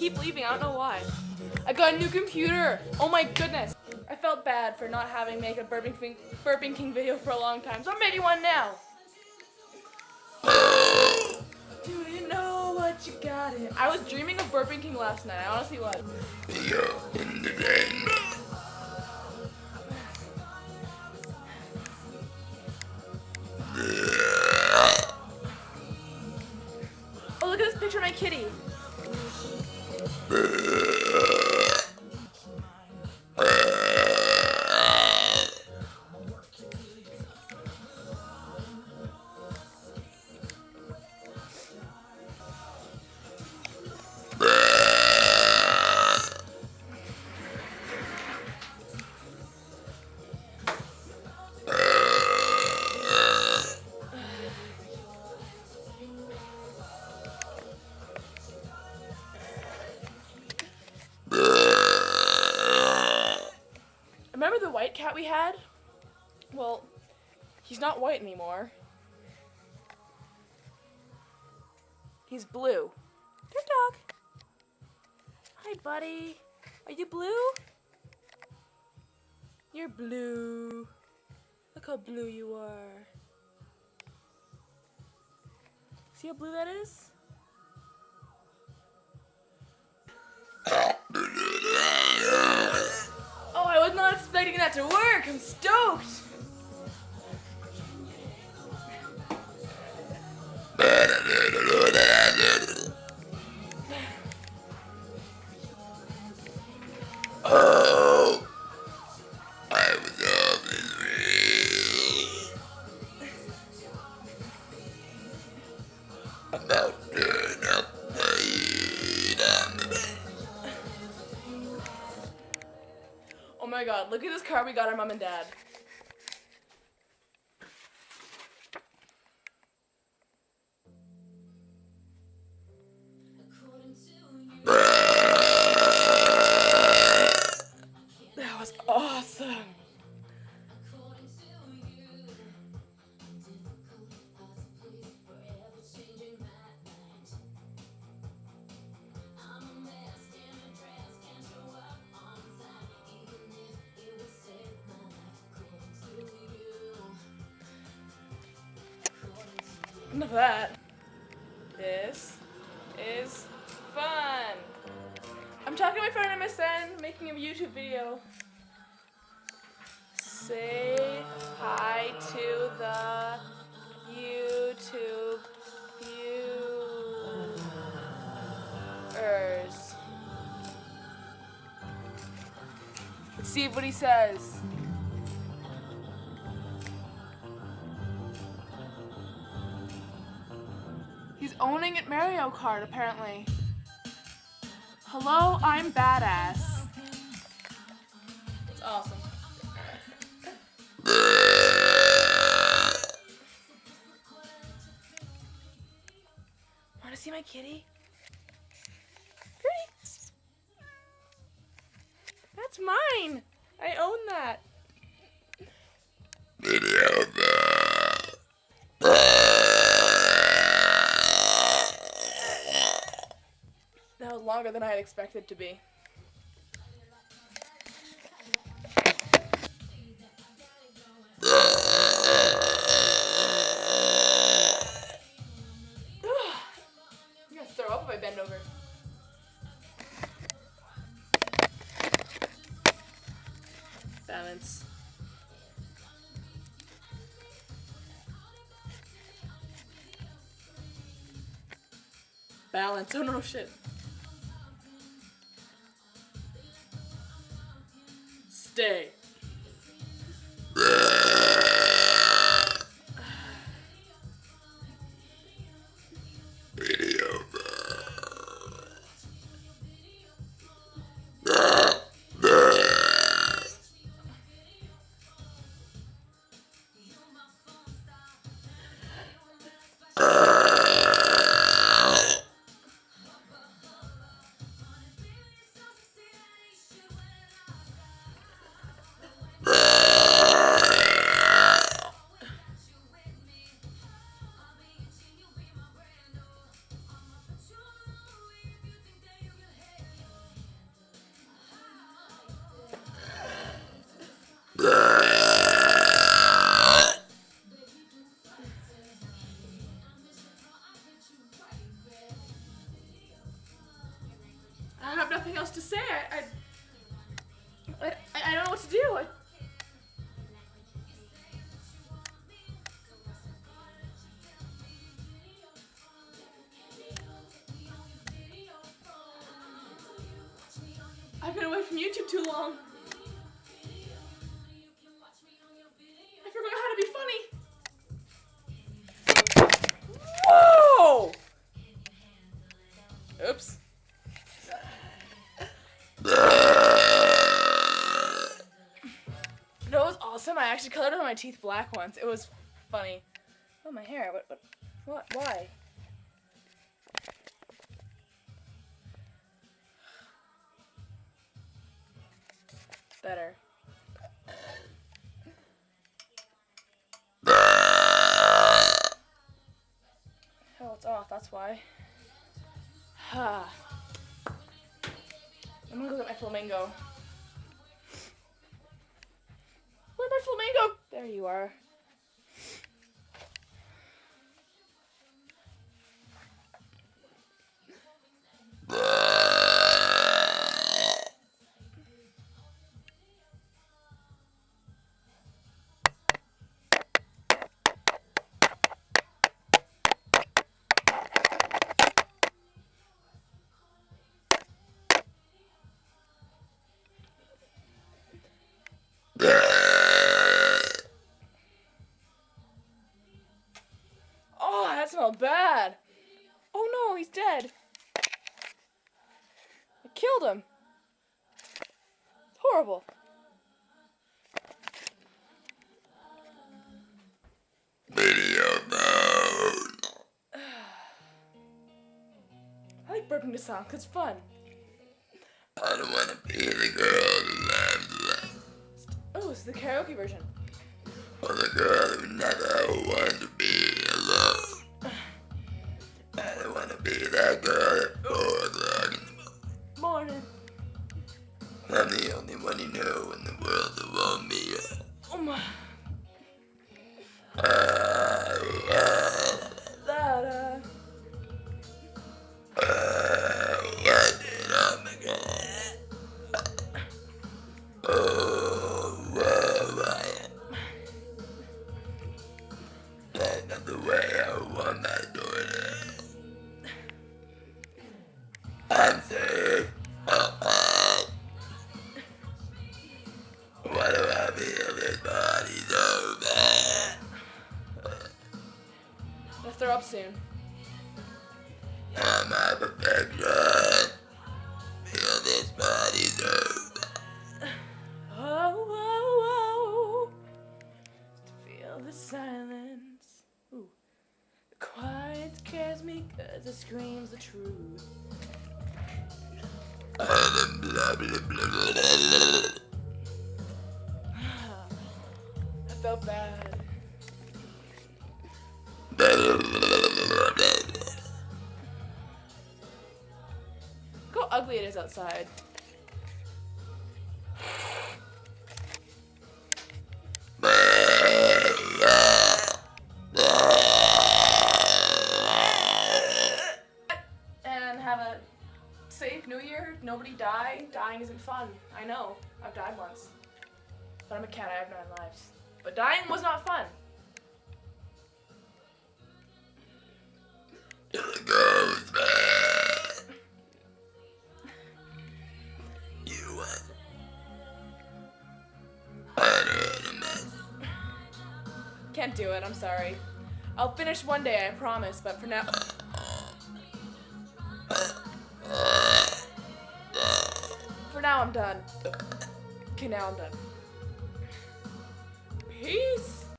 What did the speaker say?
keep leaving. I don't know why. I got a new computer. Oh my goodness. I felt bad for not having made a Burping King video for a long time, so I'm making one now. Do you know what you got in? I was dreaming of Burping King last night. I honestly was. Oh, look at this picture of my kitty. Remember the white cat we had? Well, he's not white anymore. He's blue. Good dog. Hi, buddy. Are you blue? You're blue. Look how blue you are. See how blue that is? Oh, I was not expecting that to work. I'm stoked. Oh, I was always real about turn up the heat on the bed. Oh my god, look at this car we got our mom and dad. That was awesome. Enough of that. This is fun. I'm talking to my friend MSN, making a YouTube video. Say hi to the YouTube viewers. Let's see what he says. He's owning at Mario Kart, apparently. Hello, I'm badass. It's awesome. Wanna see my kitty? Pretty. That's mine. I own that. Video. That was longer than I had expected to be. I'm gonna throw up if I bend over. Balance. Balance. Oh no, shit. Stay. Video. nothing else to say. I don't know what to do. I've been away from YouTube too long. I forgot how to be funny. Whoa! Oops. That was awesome. I actually colored my teeth black once. It was funny. Oh, my hair. What? Why? Better. Oh, it's off. That's why. I'm gonna go get my flamingo. Where's my flamingo? There you are. Oh, that smelled bad. Oh no, he's dead. I killed him. It's horrible. Video mode. I like burping the song, 'cause it's fun. I don't wanna be the girl who loves love. Oh, it's the karaoke version. Or the girl who never wanted to be alone. I don't wanna be that girl at 4 o'clock in the Morning. I'm the only one you know in the world that won't be. Oh my. Da-da. Oh my god. That's not the way I want my daughter. I'm safe. Why do I feel this body so bad? I'll throw up soon. I'm my perfection. Feel this body so bad. Oh, oh, oh. Feel the silence. Ooh. The quiet scares me 'cause it screams the truth. Blah, blah, blah, blah, blah. I felt bad. Look how ugly it is outside. And have a safe New Year. Nobody die. Dying isn't fun. I know. I've died once. But I'm a cat. I have 9 lives. But dying was not fun. It goes bad. You want Can't do it. I'm sorry. I'll finish one day, I promise. But for now... For now, I'm done. Okay, now I'm done. Peace.